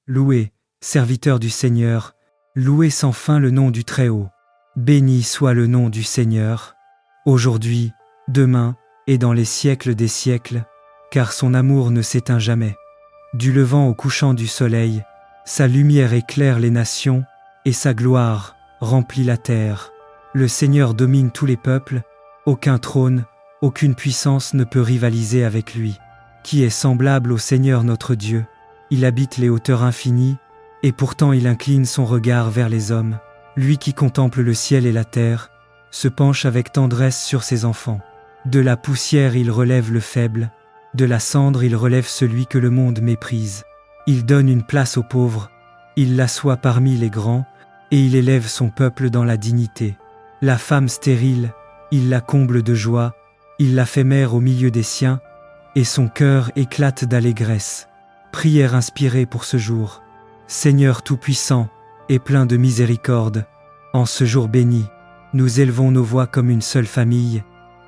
Louez, serviteurs du Seigneur, louez sans fin le nom du Très-Haut. Béni soit le nom du Seigneur, aujourd'hui, demain, et dans les siècles des siècles, car son amour ne s'éteint jamais. Du levant au couchant du soleil, sa lumière éclaire les nations, et sa gloire remplit la terre. Le Seigneur domine tous les peuples, aucun trône, aucune puissance ne peut rivaliser avec lui. Qui est semblable au Seigneur notre Dieu? Il habite les hauteurs infinies, et pourtant il incline son regard vers les hommes. Lui qui contemple le ciel et la terre, se penche avec tendresse sur ses enfants. De la poussière il relève le faible, de la cendre il relève celui que le monde méprise. Il donne une place aux pauvres, il l'assoit parmi les grands, et il élève son peuple dans la dignité. La femme stérile, il la comble de joie, il la fait mère au milieu des siens, et son cœur éclate d'allégresse. Prière inspirée pour ce jour. Seigneur Tout-Puissant et plein de miséricorde, en ce jour béni, nous élevons nos voix comme une seule famille,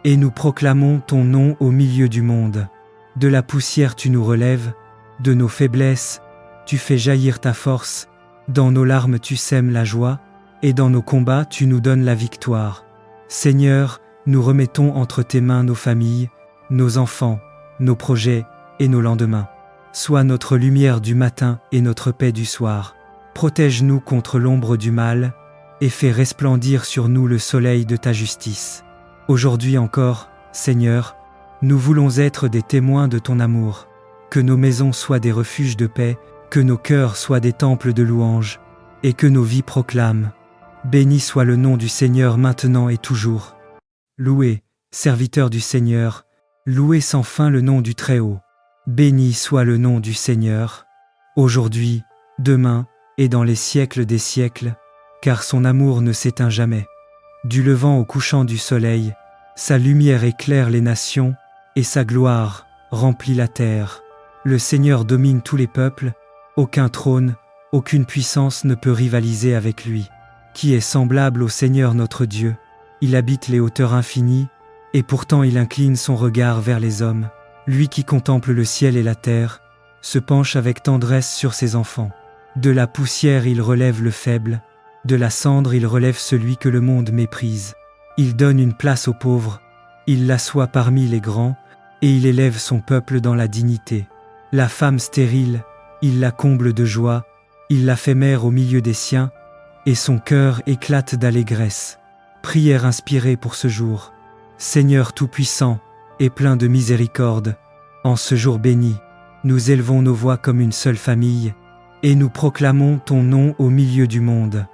et nous proclamons ton nom au milieu du monde. De la poussière tu nous relèves, de nos faiblesses, tu fais jaillir ta force, dans nos larmes tu sèmes la joie, et dans nos combats tu nous donnes la victoire. Seigneur, nous remettons entre tes mains nos familles, nos enfants, nos projets et nos lendemains. Sois notre lumière du matin et notre paix du soir. Protège-nous contre l'ombre du mal, et fais resplendir sur nous le soleil de ta justice. Aujourd'hui encore, Seigneur, nous voulons être des témoins de ton amour. Que nos maisons soient des refuges de paix, que nos cœurs soient des temples de louange, et que nos vies proclament. Béni soit le nom du Seigneur maintenant et toujours. Louez, serviteurs du Seigneur, louez sans fin le nom du Très-Haut. Béni soit le nom du Seigneur, aujourd'hui, demain, et dans les siècles des siècles, car son amour ne s'éteint jamais. Du levant au couchant du soleil, sa lumière éclaire les nations, et sa gloire remplit la terre. Le Seigneur domine tous les peuples, aucun trône, aucune puissance ne peut rivaliser avec lui. Qui est semblable au Seigneur notre Dieu? Il habite les hauteurs infinies, et pourtant il incline son regard vers les hommes. Lui qui contemple le ciel et la terre, se penche avec tendresse sur ses enfants. De la poussière il relève le faible, de la cendre il relève celui que le monde méprise. Il donne une place aux pauvres, il l'assoit parmi les grands, et il élève son peuple dans la dignité. La femme stérile, il la comble de joie, il la fait mère au milieu des siens, et son cœur éclate d'allégresse. Prière inspirée pour ce jour. Seigneur Tout-Puissant et plein de miséricorde, en ce jour béni, nous élevons nos voix comme une seule famille, et nous proclamons ton nom au milieu du monde.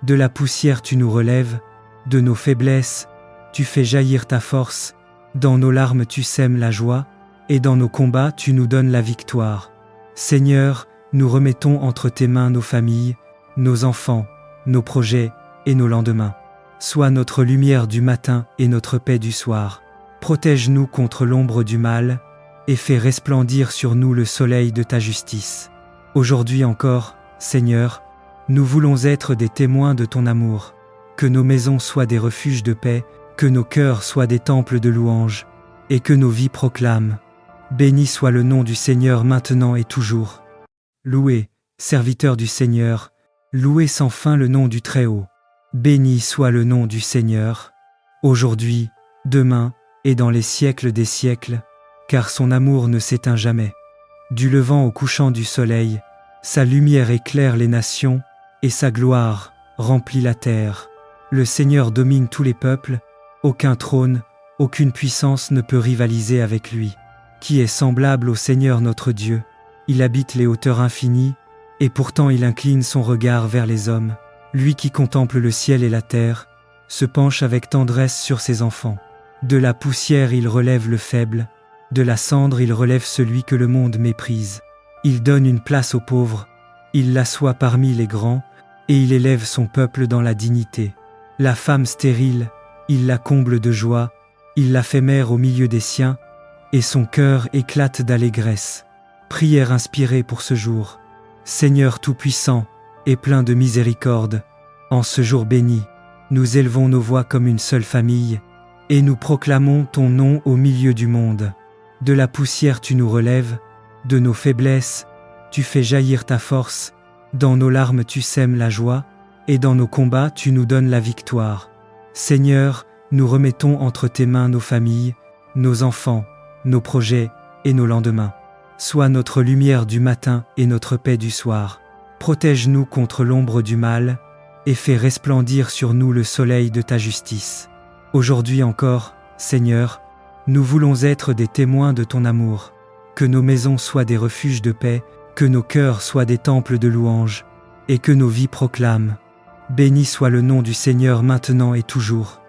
De la poussière tu nous relèves, de nos faiblesses, tu fais jaillir ta force, dans nos larmes tu sèmes la joie, et dans nos combats tu nous donnes la victoire. Seigneur, nous remettons entre tes mains nos familles, nos enfants, nos projets et nos lendemains. Sois notre lumière du matin et notre paix du soir. Protège-nous contre l'ombre du mal, et fais resplendir sur nous le soleil de ta justice. Aujourd'hui encore, Seigneur, nous voulons être des témoins de ton amour. Que nos maisons soient des refuges de paix, que nos cœurs soient des temples de louange, et que nos vies proclament. Béni soit le nom du Seigneur maintenant et toujours. Louez, serviteurs du Seigneur, louez sans fin le nom du Très-Haut. Béni soit le nom du Seigneur, aujourd'hui, demain, et dans les siècles des siècles, car son amour ne s'éteint jamais. Du levant au couchant du soleil, sa lumière éclaire les nations, et sa gloire remplit la terre. Le Seigneur domine tous les peuples, aucun trône, aucune puissance ne peut rivaliser avec lui. Qui est semblable au Seigneur notre Dieu? Il habite les hauteurs infinies, et pourtant il incline son regard vers les hommes. Lui qui contemple le ciel et la terre, se penche avec tendresse sur ses enfants. De la poussière il relève le faible, de la cendre il relève celui que le monde méprise. Il donne une place aux pauvres, il l'assoit parmi les grands, et il élève son peuple dans la dignité. La femme stérile, il la comble de joie, il la fait mère au milieu des siens, et son cœur éclate d'allégresse. Prière inspirée pour ce jour. Seigneur Tout-Puissant et plein de miséricorde, en ce jour béni, nous élevons nos voix comme une seule famille, et nous proclamons ton nom au milieu du monde. De la poussière tu nous relèves, de nos faiblesses, tu fais jaillir ta force, dans nos larmes tu sèmes la joie, et dans nos combats tu nous donnes la victoire. Seigneur, nous remettons entre tes mains nos familles, nos enfants, nos projets et nos lendemains. Sois notre lumière du matin et notre paix du soir. Protège-nous contre l'ombre du mal, et fais resplendir sur nous le soleil de ta justice. Aujourd'hui encore, Seigneur, nous voulons être des témoins de ton amour. Que nos maisons soient des refuges de paix, que nos cœurs soient des temples de louange, et que nos vies proclament. Béni soit le nom du Seigneur maintenant et toujours.